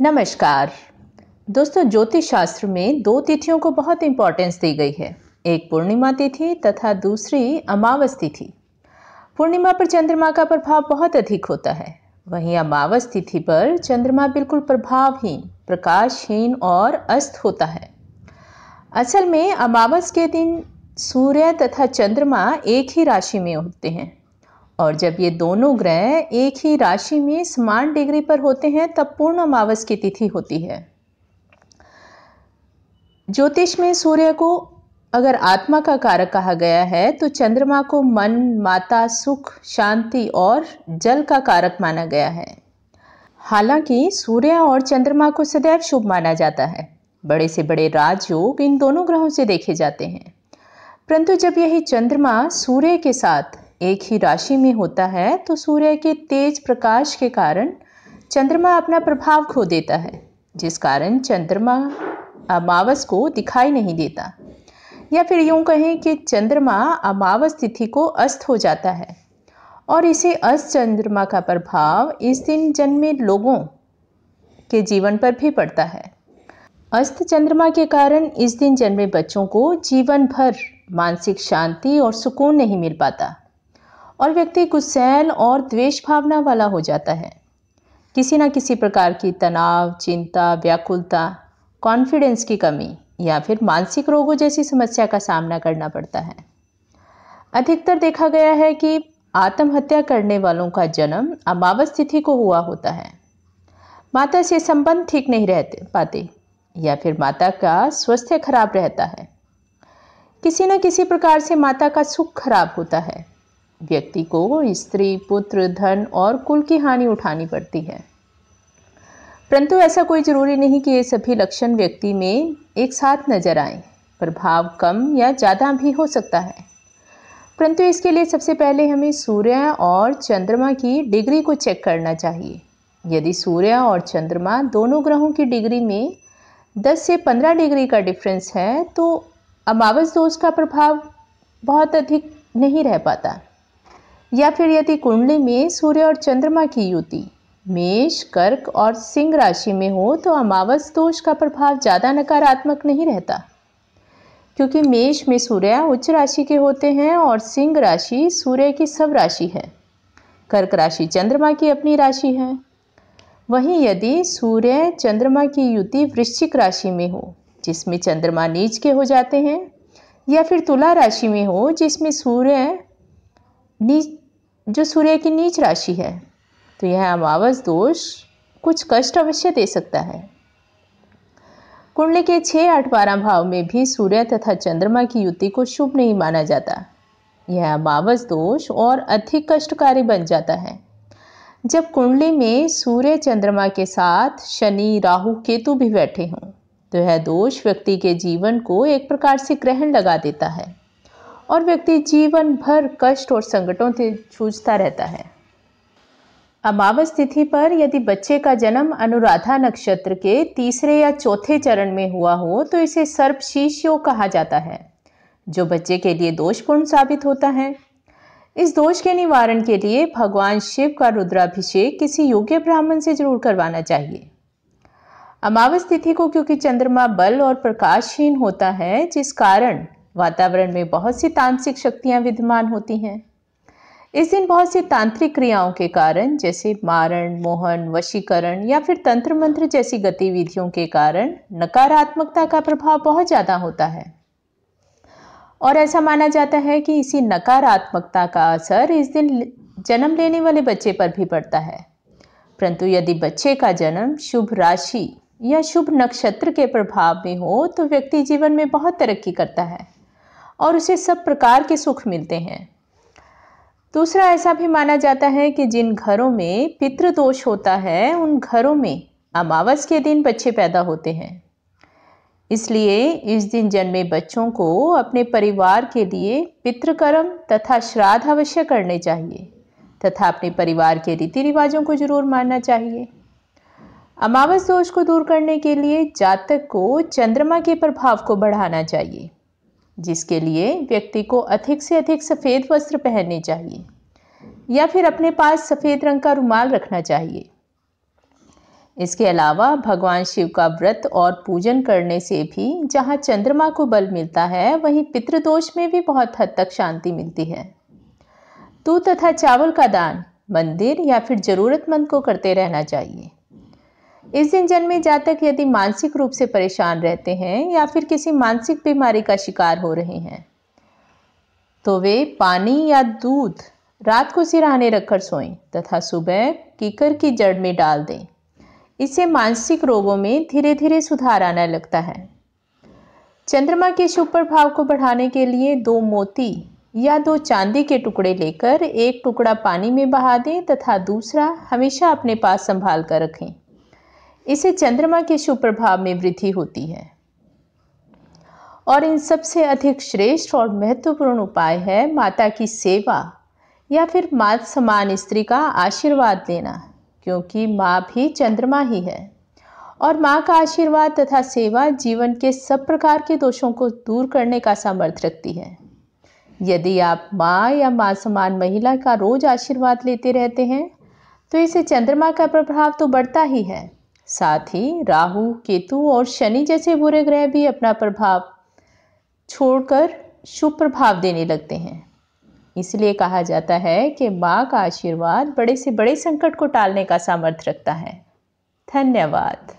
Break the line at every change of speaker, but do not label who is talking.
नमस्कार दोस्तों, ज्योतिष शास्त्र में दो तिथियों को बहुत इंपॉर्टेंस दी गई है। एक पूर्णिमा तिथि तथा दूसरी अमावस तिथि। पूर्णिमा पर चंद्रमा का प्रभाव बहुत अधिक होता है, वहीं अमावस तिथि पर चंद्रमा बिल्कुल प्रभावहीन, प्रकाशहीन और अस्त होता है। असल में अमावस के दिन सूर्य तथा चंद्रमा एक ही राशि में होते हैं और जब ये दोनों ग्रह एक ही राशि में समान डिग्री पर होते हैं तब पूर्ण अमावस की तिथि होती है। ज्योतिष में सूर्य को अगर आत्मा का कारक कहा गया है तो चंद्रमा को मन, माता, सुख, शांति और जल का कारक माना गया है। हालांकि सूर्य और चंद्रमा को सदैव शुभ माना जाता है। बड़े से बड़े राजयोग इन दोनों ग्रहों से देखे जाते हैं, परंतु जब यही चंद्रमा सूर्य के साथ एक ही राशि में होता है तो सूर्य के तेज प्रकाश के कारण चंद्रमा अपना प्रभाव खो देता है, जिस कारण चंद्रमा अमावस को दिखाई नहीं देता, या फिर यूं कहें कि चंद्रमा अमावस तिथि को अस्त हो जाता है और इसे अस्त चंद्रमा का प्रभाव इस दिन जन्मे लोगों के जीवन पर भी पड़ता है। अस्त चंद्रमा के कारण इस दिन जन्मे बच्चों को जीवन भर मानसिक शांति और सुकून नहीं मिल पाता और व्यक्ति गुस्सैल और द्वेष भावना वाला हो जाता है। किसी न किसी प्रकार की तनाव, चिंता, व्याकुलता, कॉन्फिडेंस की कमी या फिर मानसिक रोगों जैसी समस्या का सामना करना पड़ता है। अधिकतर देखा गया है कि आत्महत्या करने वालों का जन्म अमावस तिथि को हुआ होता है। माता से संबंध ठीक नहीं रहते पाते या फिर माता का स्वास्थ्य खराब रहता है। किसी न किसी प्रकार से माता का सुख खराब होता है। व्यक्ति को स्त्री, पुत्र, धन और कुल की हानि उठानी पड़ती है। परंतु ऐसा कोई जरूरी नहीं कि ये सभी लक्षण व्यक्ति में एक साथ नजर आए। प्रभाव कम या ज़्यादा भी हो सकता है, परंतु इसके लिए सबसे पहले हमें सूर्य और चंद्रमा की डिग्री को चेक करना चाहिए। यदि सूर्य और चंद्रमा दोनों ग्रहों की डिग्री में 10 से 15 डिग्री का डिफरेंस है तो अमावस दोष का प्रभाव बहुत अधिक नहीं रह पाता। या फिर यदि कुंडली में सूर्य और चंद्रमा की युति मेष, कर्क और सिंह राशि में हो तो अमावस दोष का प्रभाव ज़्यादा नकारात्मक नहीं रहता, क्योंकि मेष में सूर्य उच्च राशि के होते हैं और सिंह राशि सूर्य की सब राशि है। कर्क राशि चंद्रमा की अपनी राशि है। वहीं यदि सूर्य चंद्रमा की युति वृश्चिक राशि में हो जिसमें चंद्रमा नीच के हो जाते हैं, या फिर तुला राशि में हो जिसमें सूर्य की नीच राशि है, तो यह अमावस दोष कुछ कष्ट अवश्य दे सकता है। कुंडली के 6, 8, 12 भाव में भी सूर्य तथा चंद्रमा की युति को शुभ नहीं माना जाता। यह अमावस दोष और अधिक कष्टकारी बन जाता है जब कुंडली में सूर्य चंद्रमा के साथ शनि, राहु, केतु भी बैठे हों, तो यह दोष व्यक्ति के जीवन को एक प्रकार से ग्रहण लगा देता है और व्यक्ति जीवन भर कष्ट और संकटों से जूझता रहता है। अमावस तिथि पर यदि बच्चे का जन्म अनुराधा नक्षत्र के 3 या 4 चरण में हुआ हो तो इसे सर्पशीष योग कहा जाता है, जो बच्चे के लिए दोषपूर्ण साबित होता है। इस दोष के निवारण के लिए भगवान शिव का रुद्राभिषेक किसी योग्य ब्राह्मण से जरूर करवाना चाहिए। अमावस तिथि को क्योंकि चंद्रमा बल और प्रकाशहीन होता है, जिस कारण वातावरण में बहुत सी तांत्रिक शक्तियां विद्यमान होती हैं। इस दिन बहुत सी तांत्रिक क्रियाओं के कारण जैसे मारण, मोहन, वशीकरण या फिर तंत्र मंत्र जैसी गतिविधियों के कारण नकारात्मकता का प्रभाव बहुत ज़्यादा होता है और ऐसा माना जाता है कि इसी नकारात्मकता का असर इस दिन जन्म लेने वाले बच्चे पर भी पड़ता है। परंतु यदि बच्चे का जन्म शुभ राशि या शुभ नक्षत्र के प्रभाव में हो तो व्यक्ति जीवन में बहुत तरक्की करता है और उसे सब प्रकार के सुख मिलते हैं। दूसरा, ऐसा भी माना जाता है कि जिन घरों में पितृदोष होता है उन घरों में अमावस के दिन बच्चे पैदा होते हैं। इसलिए इस दिन जन्मे बच्चों को अपने परिवार के लिए पितृकर्म तथा श्राद्ध अवश्य करने चाहिए तथा अपने परिवार के रीति रिवाजों को जरूर मानना चाहिए। अमावस दोष को दूर करने के लिए जातक को चंद्रमा के प्रभाव को बढ़ाना चाहिए, जिसके लिए व्यक्ति को अधिक से अधिक सफ़ेद वस्त्र पहनने चाहिए या फिर अपने पास सफ़ेद रंग का रुमाल रखना चाहिए। इसके अलावा भगवान शिव का व्रत और पूजन करने से भी जहाँ चंद्रमा को बल मिलता है, वहीं पितृदोष में भी बहुत हद तक शांति मिलती है। दूध तथा चावल का दान मंदिर या फिर जरूरतमंद को करते रहना चाहिए। इस दिन जन्मे जातक यदि मानसिक रूप से परेशान रहते हैं या फिर किसी मानसिक बीमारी का शिकार हो रहे हैं, तो वे पानी या दूध रात को सिरहाने रखकर सोएं तथा सुबह कीकर की जड़ में डाल दें। इससे मानसिक रोगों में धीरे धीरे सुधार आने लगता है। चंद्रमा के शुभ प्रभाव को बढ़ाने के लिए 2 मोती या 2 चांदी के टुकड़े लेकर एक टुकड़ा पानी में बहा दें तथा दूसरा हमेशा अपने पास संभाल कर रखें। इससे चंद्रमा के शुभ प्रभाव में वृद्धि होती है। और इन सबसे अधिक श्रेष्ठ और महत्वपूर्ण उपाय है माता की सेवा या फिर माता समान स्त्री का आशीर्वाद लेना, क्योंकि माँ भी चंद्रमा ही है और माँ का आशीर्वाद तथा सेवा जीवन के सब प्रकार के दोषों को दूर करने का सामर्थ्य रखती है। यदि आप माँ या माँ समान महिला का रोज आशीर्वाद लेते रहते हैं तो इससे चंद्रमा का प्रभाव तो बढ़ता ही है, साथ ही राहु, केतु और शनि जैसे बुरे ग्रह भी अपना प्रभाव छोड़कर शुभ प्रभाव देने लगते हैं। इसलिए कहा जाता है कि माँ का आशीर्वाद बड़े से बड़े संकट को टालने का सामर्थ्य रखता है। धन्यवाद।